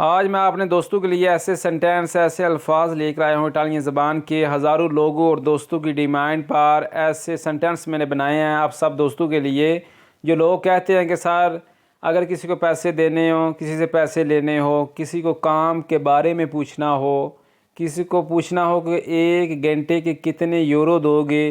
आज मैं अपने दोस्तों के लिए ऐसे सेंटेंस ऐसे अल्फाज लेकर आया हूँ इटालियन ज़बान के। हज़ारों लोगों और दोस्तों की डिमांड पर ऐसे सेंटेंस मैंने बनाए हैं आप सब दोस्तों के लिए। जो लोग कहते हैं कि सर अगर किसी को पैसे देने हो, किसी से पैसे लेने हो, किसी को काम के बारे में पूछना हो, किसी को पूछना हो कि 1 घंटे के कितने यूरो दोगे,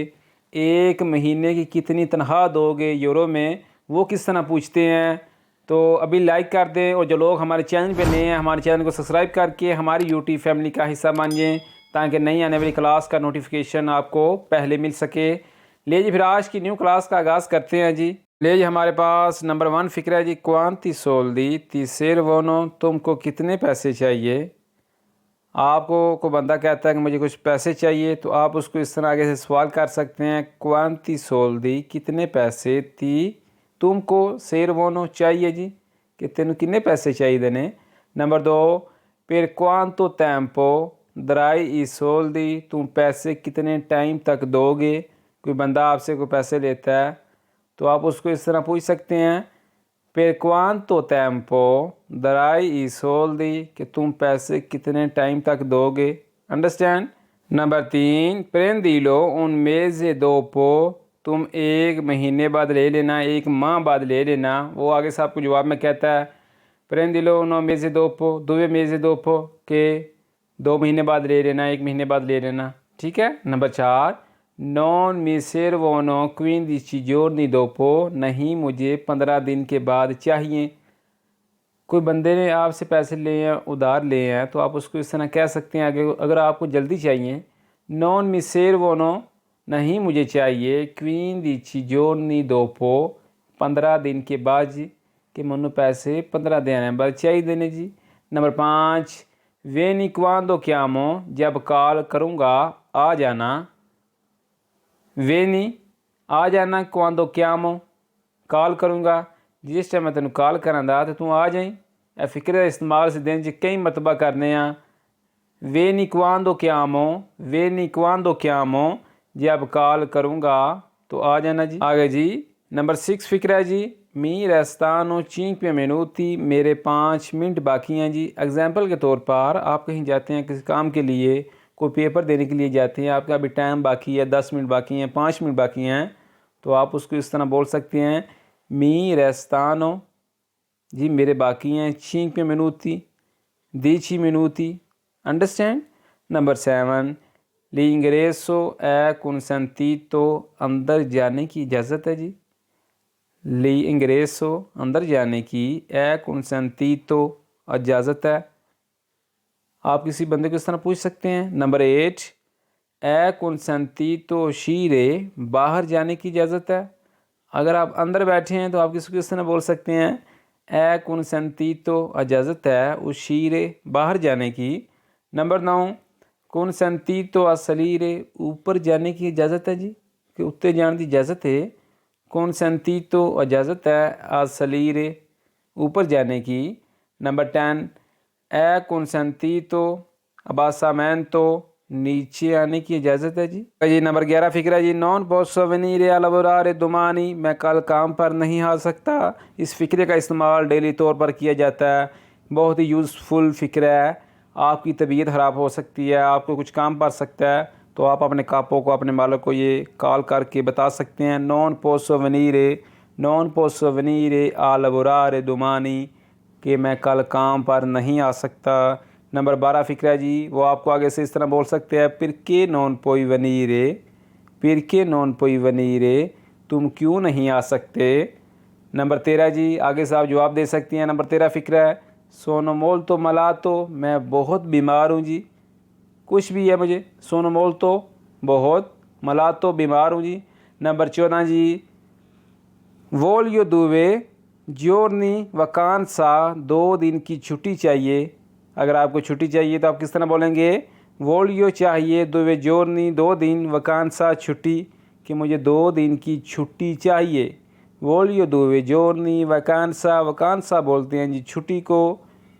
1 महीने की कितनी तनख्वाह दोगे यूरो में, वो किस तरह पूछते हैं। तो अभी लाइक कर दें और जो लोग हमारे चैनल पे नए हैं हमारे चैनल को सब्सक्राइब करके हमारी यूट्यूब फैमिली का हिस्सा बनिए ताकि नई आने वाली क्लास का नोटिफिकेशन आपको पहले मिल सके। ले जी फिर आज की न्यू क्लास का आगाज़ करते हैं जी। ले जी हमारे पास नंबर 1 फ़िक्र है जी। क्वांति सोल्दी ती सेर्वोनो, तुमको कितने पैसे चाहिए। आपको को बंदा कहता है कि मुझे कुछ पैसे चाहिए तो आप उसको इस तरह आगे से सवाल कर सकते हैं। क्वांति सोल्दी कितने पैसे, ती तुमको, सेर्वोनो चाहिए जी कि तेन किन्ने पैसे चाहिए देने। नंबर 2 फिर क्वांतो टेम्पो दराई ई सोल्दी, तुम पैसे कितने टाइम तक दोगे। कोई बंदा आपसे कोई पैसे लेता है तो आप उसको इस तरह पूछ सकते हैं per quanto tempo darai i soldi, कि तुम पैसे कितने टाइम तक दोगे। Understand. Number 3 prendilo un mese dopo, तुम 1 महीने बाद ले लेना, 1 माह बाद ले लेना। वो आगे से आपको जवाब में कहता है prendilo un mese dopo, 2 mesi dopo, के 2 महीने बाद ले लेना, 1 महीने बाद ले लेना। ठीक है। Number 4 non mi servono 15 giorni dopo, नहीं मुझे 15 दिन के बाद चाहिए। कोई बंदे ने आपसे पैसे लिए हैं, उधार लिए हैं, तो आप उसको इस तरह कह सकते हैं आगे अगर आपको जल्दी चाहिए। non mi servono, नहीं मुझे चाहिए, 15 giorni dopo, 15 दिन के बाद जी, कि मनु पैसे 15 दिन बाद चाहिए देने जी। नंबर 5 vieni quando chiamo, जब कॉल करूँगा आ जाना। वेनी आ जाना, क्वांदो क्यामो कॉल करूँगा, जिस टाइम मैं तेन कॉल करांदा तो तू आ जाई। ए फिक्र का इस्तेमाल से दिन च कई मतबा करने आ। वेनी क्वांदो क्यामो, वेनी क्वांदो क्यामो, जब कॉल करूँगा तो आ जाना जी। आगे जी नंबर 6 फिक्र है जी। मी रेस्तानो 5 minuti, मेरे 5 मिनट बाकी हैं जी। एग्जाम्पल के तौर पर आप कहीं जाते हैं किसी काम के लिए, कोई पेपर देने के लिए जाते हैं, आपका अभी टाइम बाकी है, 10 मिनट बाकी हैं, 5 मिनट बाकी हैं, तो आप उसको इस तरह बोल सकते हैं मी रेस्तानो जी मेरे बाकी हैं 5 minuti, 10 minuti। Understand. Number 7 l'ingresso è consentito, अंदर जाने की इजाज़त है जी। l'ingresso अंदर जाने की, è consentito इजाज़त है। आप किसी बंदे को इस तरह पूछ सकते हैं। नंबर 8 ए consentito uscire, बाहर जाने की इजाज़त है। अगर आप अंदर बैठे हैं तो आप किसी को इस तरह बोल सकते हैं ए consentito इजाज़त है uscire, बाहर जाने की। नंबर 9 consentito a salire, ऊपर जाने की इजाज़त है जी, कि उत्ते जाने की इजाज़त है। consentito इजाज़त है a salire, ऊपर जाने की। नंबर 10 ए consentito abbassamento, नीचे आने की इजाज़त है जी। नंबर 11 फिक्र है जी। नॉन पोसो venire a lavorare domani, मैं कल काम पर नहीं आ सकता। इस फ़िक्रे का इस्तेमाल डेली तौर पर किया जाता है, बहुत ही यूज़फुल फ़िक्र है। आपकी तबीयत ख़राब हो सकती है, आपको कुछ काम पड़ सकता है, तो आप अपने कापों को, अपने मालिक को ये कॉल करके बता सकते हैं नॉन पोसो venire a lavorare domani, कि मैं कल काम पर नहीं आ सकता। नंबर 12 फिक्र है जी। वो आपको आगे से इस तरह बोल सकते हैं perché non puoi venire, perché non puoi venire, तुम क्यों नहीं आ सकते। नंबर 13 जी। आगे से आप जवाब दे सकती हैं। नंबर 13 फिक्र है sono molto malato, मैं बहुत बीमार हूँ जी, कुछ भी है मुझे। sono molto बहुत, malato बीमार हूँ जी। नंबर 14 जी। voglio 2 giorni vacanza, 2 दिन की छुट्टी चाहिए। अगर आपको छुट्टी चाहिए तो आप किस तरह बोलेंगे voglio चाहिए 2 giorni, 2 दिन, vacanza छुट्टी, कि मुझे 2 दिन की छुट्टी चाहिए। voglio 2 giorni vacanza, vacanza बोलते हैं जी छुट्टी को,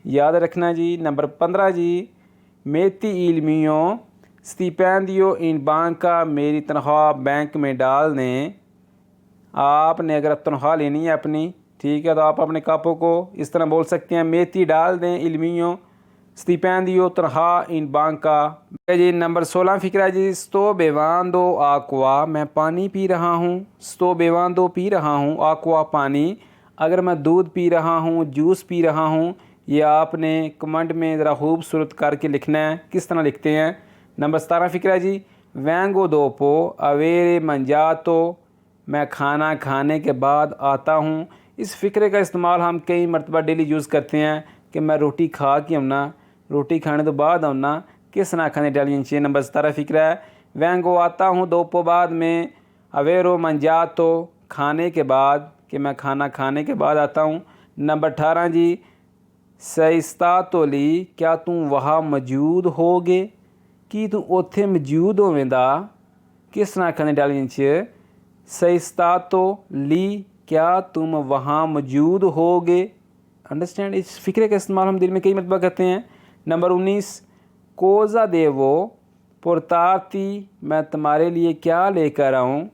याद रखना जी। Number 15 ji. metti il mio stipendio in banca, मेरी तनख्वाह बैंक में डाल दें। आपने अगर तनख्वाह लेनी है अपनी ठीक है, तो आप अपने कापों को इस तरह बोल सकते हैं, मेथी डाल दें इल्मियों स्टिपेंडियो तरहा इन बांका। जी नंबर 16 फिक्रा जी, स्तो बेवांदो आक्वा, मैं पानी पी रहा हूँ। स्तो बेवांदो पी रहा हूँ, आक्वा पानी। अगर मैं दूध पी रहा हूँ, जूस पी रहा हूँ, ये आपने कमेंट में ज़रा खूबसूरत करके लिखना है। किस तरह लिखते हैं? नंबर 17 फिक्रा जी, वैंगो दोपो अवेरे मंजातो, मैं खाना खाने के बाद आता हूँ। इस फ़िक्रे का इस्तेमाल हम कई मरतबा डेली यूज़ करते हैं कि मैं रोटी खा के आना, रोटी खाने तो बाद आना। किस ना खाने इटालियन चाहिए। नंबर 17 फ़िक्रा है, वैंगो आता हूँ दोपो बाद में, अवेरो मंजातो खाने के बाद, कि मैं खाना खाने के बाद आता हूँ। नंबर 18 जी, सइस्तातोली, क्या तुम वहाँ मौजूद होगे, कि तू उत्थे मौजूद होवेंदा। किस तरह आखने इटालियन च सइस्तातो ली, क्या तुम वहाँ मौजूद होगे। अंडरस्टैंड। इस फ़िक्रे का इस्तेमाल हम दिल में कई मरतबा करते हैं। नंबर 19, कोज़ा देवो पुरताती, मैं तुम्हारे लिए क्या लेकर आऊँ।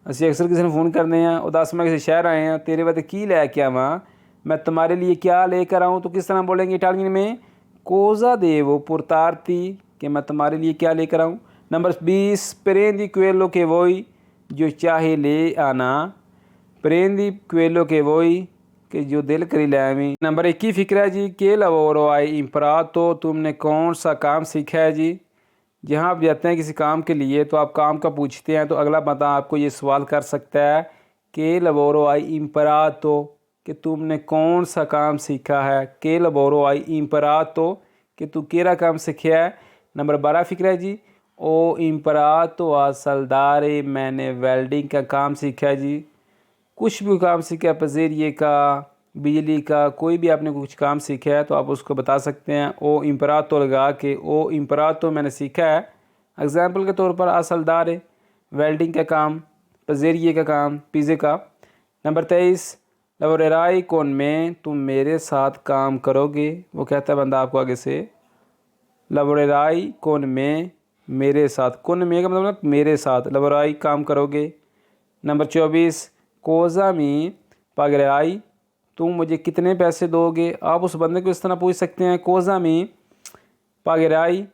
असी अक्सर किसी ने फ़ोन करते हैं, उदास मैं किसी शहर आए हैं, तेरे वास्ते की लैके आवां, मैं तुम्हारे लिए क्या लेकर आऊँ। तो किस तरह बोलेंगे इटालियन में? कोज़ा देवो पुरताती, कि मैं तुम्हारे लिए क्या लेकर आऊँ। नंबर 20, प्रेंदी क्वेलो के वोई, जो चाहे ले आना। प्रेंदी क्वेलो के वोई, कि जो दिल करी ले आवी। नंबर 21 फ़िक्रा है जी, के लवोरो आई इम्परातो, तुमने कौन सा काम सीखा है जी। जहाँ आप जाते हैं किसी काम के लिए तो आप काम का पूछते हैं, तो अगला बंदा आपको ये सवाल कर सकता है कि लबोरो आई इम्परातो, कि तुमने कौन सा काम सीखा है। के लबोरो आई इम्परातो, कि तू केरा काम सीखा है। नंबर 12 फ़िक्रा है जी, ओ इम्परातो आ सलदारे, मैंने वेल्डिंग का काम सीखा है जी। कुछ भी काम सीखा है, पजेरिए का, बिजली का, कोई भी आपने कुछ काम सीखा है तो आप उसको बता सकते हैं ओ इम्परातो लगा के, ओ इम्परातो मैंने सीखा है। एग्ज़ाम्पल के तौर पर असलदार है, वेल्डिंग का काम, पजेरिए का काम, पिज़्ज़े का। नंबर 23, लवरेराई कौन में, तुम मेरे साथ काम करोगे। वो कहता है बंदा आपको आगे से, लवरेराई कौन में, मेरे साथ, कौन में का मतलब मेरे साथ, लवराई काम करोगे। नंबर 24, कोज़ा मी पगराई, तुम मुझे कितने पैसे दोगे। आप उस बंदे को इस तरह पूछ सकते हैं, कोज़ा मी पगराई,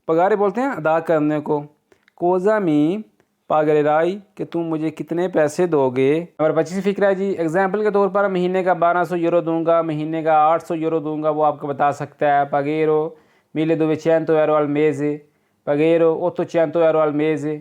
पगारे बोलते हैं अदा करने को, कोज़ा मी पगराई, कि तुम मुझे कितने पैसे दोगे। नंबर 25 फ़िक्रा है जी, एग्जाम्पल के तौर पर महीने का 1200 यूरो दूंगा, महीने का 800 यूरो दूंगा, वो आपको बता सकता है। पगेरो मिले दो 100 euro al mese, पगेरो 800 euro al mese,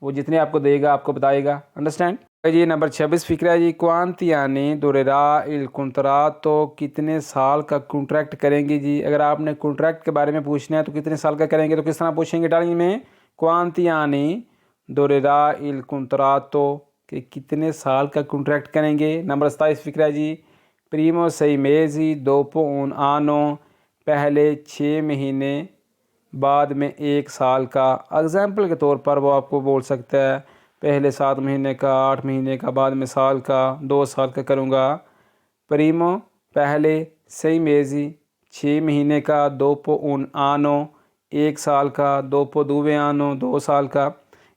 वो जितने आपको देगा आपको बताएगा। अंडरस्टैंड जी। नंबर 26 फ़िक्रा है जी, क्वांतियाने दोरेरा इल कुंट्रातो, तो कितने साल का कॉन्ट्रैक्ट करेंगे जी। अगर आपने कॉन्ट्रैक्ट के बारे में पूछना है तो कितने साल का करेंगे, तो किस तरह पूछेंगे इटालियन में? क्वांतियाने दोरेरा इल कुंट्रातो, कि कितने साल का कॉन्ट्रैक्ट करेंगे। नंबर 27 फ़िक्रा है जी, प्रीमो सही मेज़ी दोपो उन आनो, पहले 6 महीने बाद में 1 साल का। एग्ज़ाम्पल के तौर पर वो आपको बोल सकता है पहले 7 महीने का, 8 महीने का, बाद में साल का, 2 साल का करूँगा। प्रीमो पहले, सही मेज़ी 6 महीने का, दोपो उन आनो 1 साल का, दोपो दुवे आनो 2 साल का,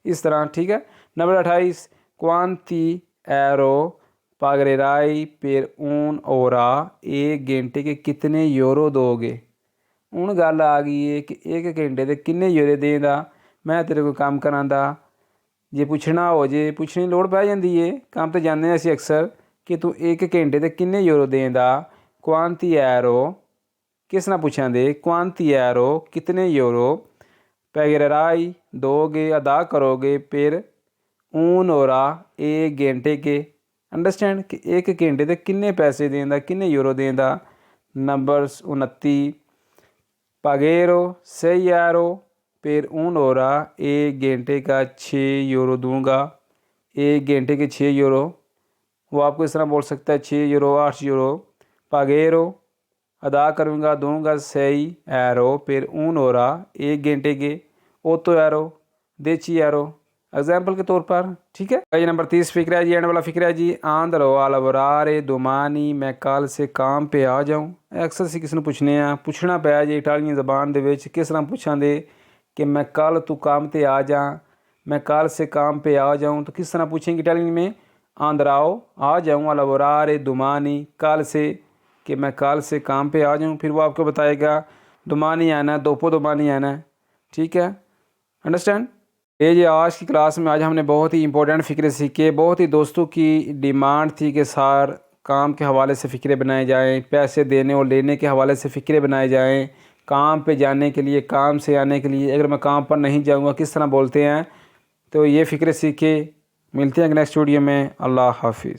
इस तरह। ठीक है। नंबर 28, क्वांती एरो पागरेराई पेर ऊन ओरा, 1 घंटे के कितने यूरो दोगे। हूँ गल आ गई है कि 1 घंटे के किन्ने यूरो देंदा, मैं तेरे को काम करांदा। जे पुछना हो जे पुछने की लोड़ पै जाती है, काम तो जाने असी अक्सर, कि तू 1 घंटे के किन्ने यूरो देंदा। क्वांती एरो, किस ना पूछा दे, क्वांती एरो कितने यूरो, पैगराई दोगे अदा करोगे, फिर ऊन ओरा 1 घंटे के। अंडरस्टैंड कि 1 घंटे के किन्ने पैसे देंदा, किन्ने यूरो देंदा। नंबर 29, पागेरो 6 यूरो फिर ऊन ओरा 1 घंटे का 6 यूरो दूंगा। 1 घंटे के 6 यूरो, वो आपको इस तरह बोल सकता है 6 यूरो, 8 यूरो। पागेरो अदा करूँगा, दूंगा 6 यूरो फिर ऊन ओरा 1 घंटे के 8 यूरो, 10 यूरो, एग्जाम्पल के तौर पर। ठीक है। ये नंबर 30 फ़िक्रा है जी, एंड वाला फ़िक्रा है जी, आंध्रो अलवरारे दोमानी, मैं कल से काम पे आ जाऊँ। अक्सर से किसी ने पूछना पाया जी इटालियन ज़बान दे विच, किस तरह पूछा दे कि मैं कल तू काम पे आ जा, मैं कल से काम पे आ जाऊँ, तो किस तरह पूछेंगे इटालियन में? आंदराओ आ जाऊँ, लबोरारे दुमानी कल से, कि मैं कल से काम पे आ जाऊँ। फिर वो आपको बताएगा दुमानी आना है, दोपो दुमानी आना है। ठीक है, अंडरस्टैंड। ये जी आज की क्लास में आज हमने बहुत ही इंपॉर्टेंट फ़िक्रे सीखे। बहुत ही दोस्तों की डिमांड थी कि सर काम के हवाले से फ़िक्रे बनाए जाएं, पैसे देने और लेने के हवाले से फ़िक्रे बनाए जाएं, काम पे जाने के लिए, काम से आने के लिए, अगर मैं काम पर नहीं जाऊंगा किस तरह बोलते हैं। तो ये फ़िक्रे सीखे। मिलते हैं नेक्स्ट वीडियो में। अल्लाह हाफिज़।